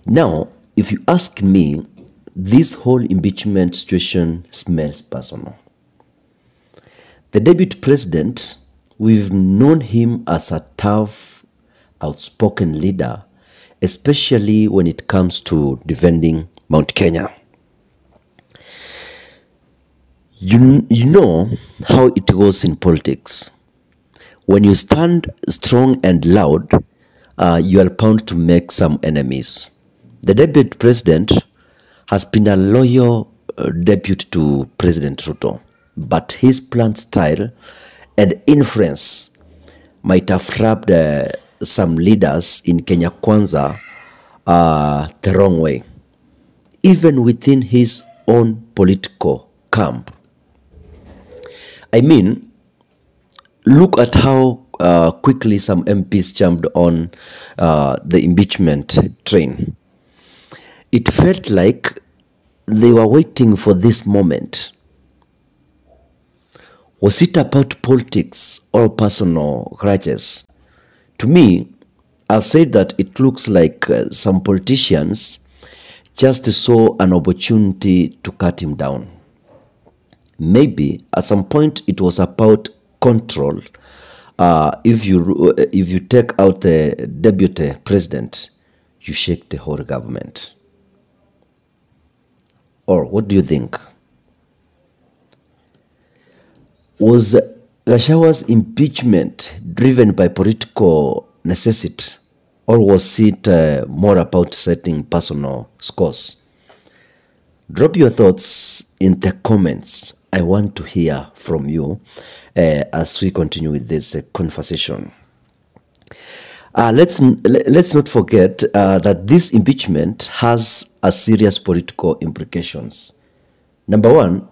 Now, if you ask me, this whole impeachment situation smells personal. The deputy president, we've known him as a tough, outspoken leader, especially when it comes to defending Mount Kenya. You know how it goes in politics. When you stand strong and loud, you are bound to make some enemies. The deputy president has been a loyal deputy to President Ruto, but his blunt style and influence might have rubbed some leaders in Kenya Kwanza the wrong way, even within his own political camp. I mean, look at how quickly some MPs jumped on the impeachment train. It felt like they were waiting for this moment. Was it about politics or personal grudges? To me, I've said that it looks like some politicians just saw an opportunity to cut him down. Maybe at some point it was about control. If you take out the deputy president, you shake the whole government. Or what do you think? Was Gachagua's impeachment driven by political necessity, or was it more about setting personal scores? Drop your thoughts in the comments. I want to hear from you as we continue with this conversation. Let's not forget that this impeachment has a serious political implications. Number one,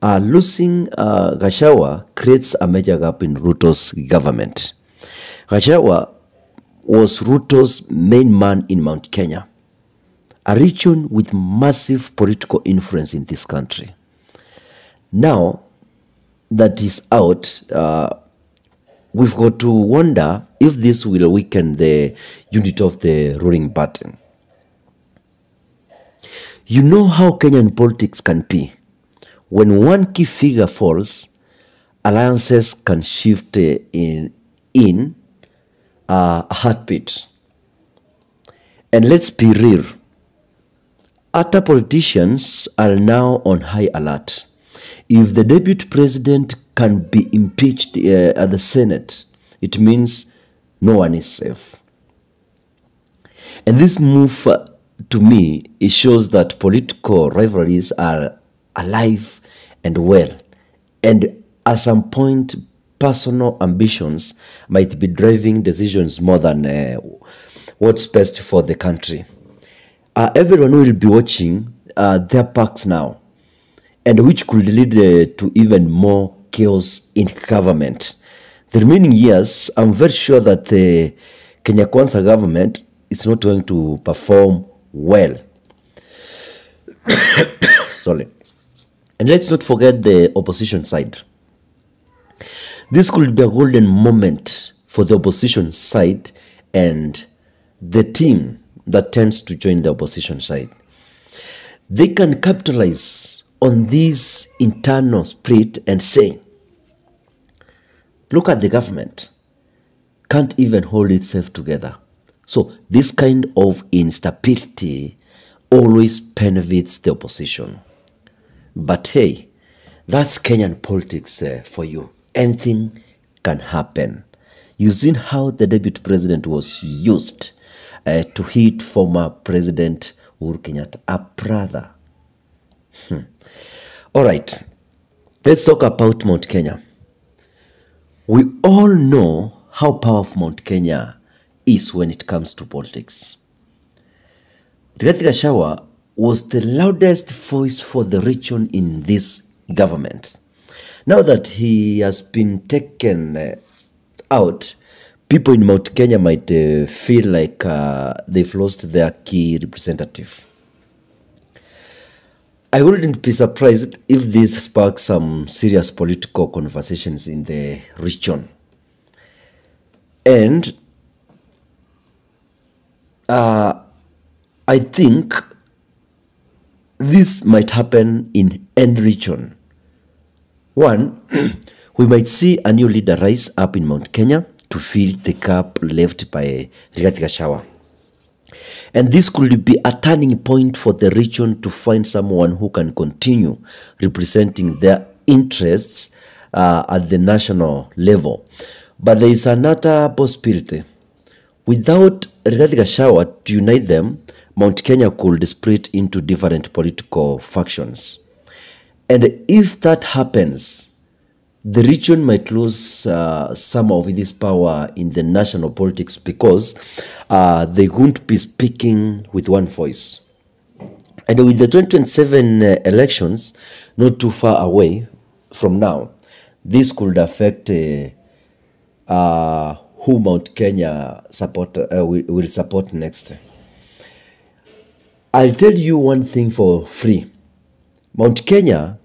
losing Gachagua creates a major gap in Ruto's government. Gachagua was Ruto's main man in Mount Kenya, a region with massive political influence in this country. Now that he's out, we've got to wonder if this will weaken the unity of the ruling party. You know how Kenyan politics can be. When one key figure falls, alliances can shift in a heartbeat. And let's be real, other politicians are now on high alert. If the deputy president can be impeached at the Senate, it means no one is safe. And this move, to me, it shows that political rivalries are alive and well. And at some point, personal ambitions might be driving decisions more than what's best for the country. Everyone will be watching their backs now, and which could lead to even more chaos in government. The remaining years, I'm very sure that the Kenya Kwanza government is not going to perform well. Sorry. And let's not forget the opposition side. This could be a golden moment for the opposition side and the team that tends to join the opposition side. They can capitalize on this internal split and say, look at the government, can't even hold itself together. So this kind of instability always benefits the opposition. But hey, that's Kenyan politics for you. Anything can happen. You've seen how the deputy president was used to hit former President Uhuru Kenyatta, a brother. All right, let's talk about Mount Kenya. We all know how powerful Mount Kenya is when it comes to politics. Rigathi Gachagua was the loudest voice for the region in this government. Now that he has been taken out, people in Mount Kenya might feel like they've lost their key representative. I wouldn't be surprised if this sparks some serious political conversations in the region. And I think this might happen in any region. One, we might see a new leader rise up in Mount Kenya to fill the gap left by Rigathi Gachagua. And this could be a turning point for the region to find someone who can continue representing their interests at the national level. But there is another possibility. Without Rigathi Gachagua to unite them, Mount Kenya could split into different political factions. And if that happens, the region might lose some of this power in the national politics because they won't be speaking with one voice. And with the 2027 elections not too far away from now, this could affect who Mount Kenya will support next. I'll tell you one thing for free. Mount Kenya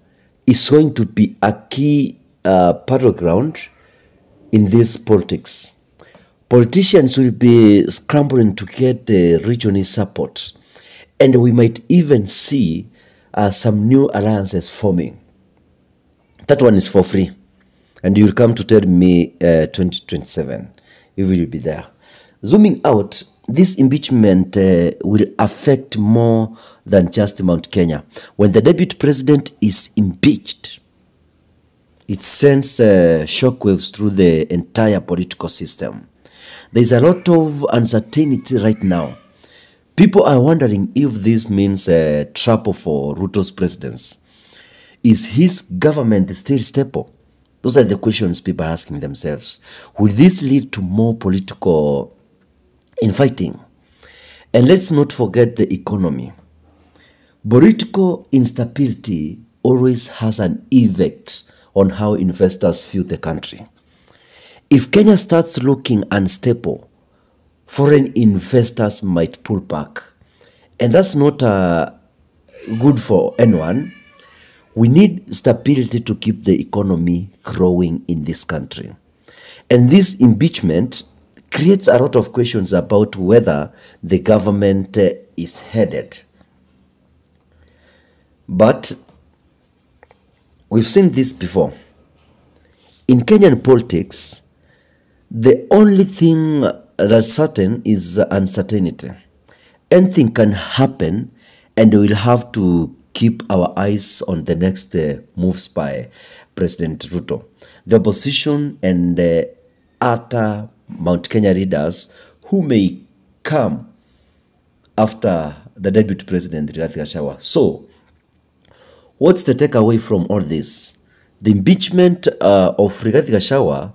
is going to be a key battleground in this politics. Politicians will be scrambling to get the regional support, and we might even see some new alliances forming. That one is for free, and you'll come to tell me 2027 if we will be there. Zooming out, this impeachment will affect more than just Mount Kenya. When the deputy president is impeached, it sends shockwaves through the entire political system. There's a lot of uncertainty right now. People are wondering if this means trouble for Ruto's presidency. Is his government still stable? Those are the questions people are asking themselves. Will this lead to more political infighting? And let's not forget the economy. Political instability always has an effect on how investors view the country. If Kenya starts looking unstable, foreign investors might pull back. And that's not good for anyone. We need stability to keep the economy growing in this country. And this impeachment creates a lot of questions about whether the government is headed. But we've seen this before. In Kenyan politics, the only thing that's certain is uncertainty. Anything can happen, and we'll have to keep our eyes on the next moves by President Ruto. The opposition and other Mount Kenya leaders who may come after the deputy president Rigathi Gachagua. So, what's the takeaway from all this? The impeachment of Rigathi Gachagua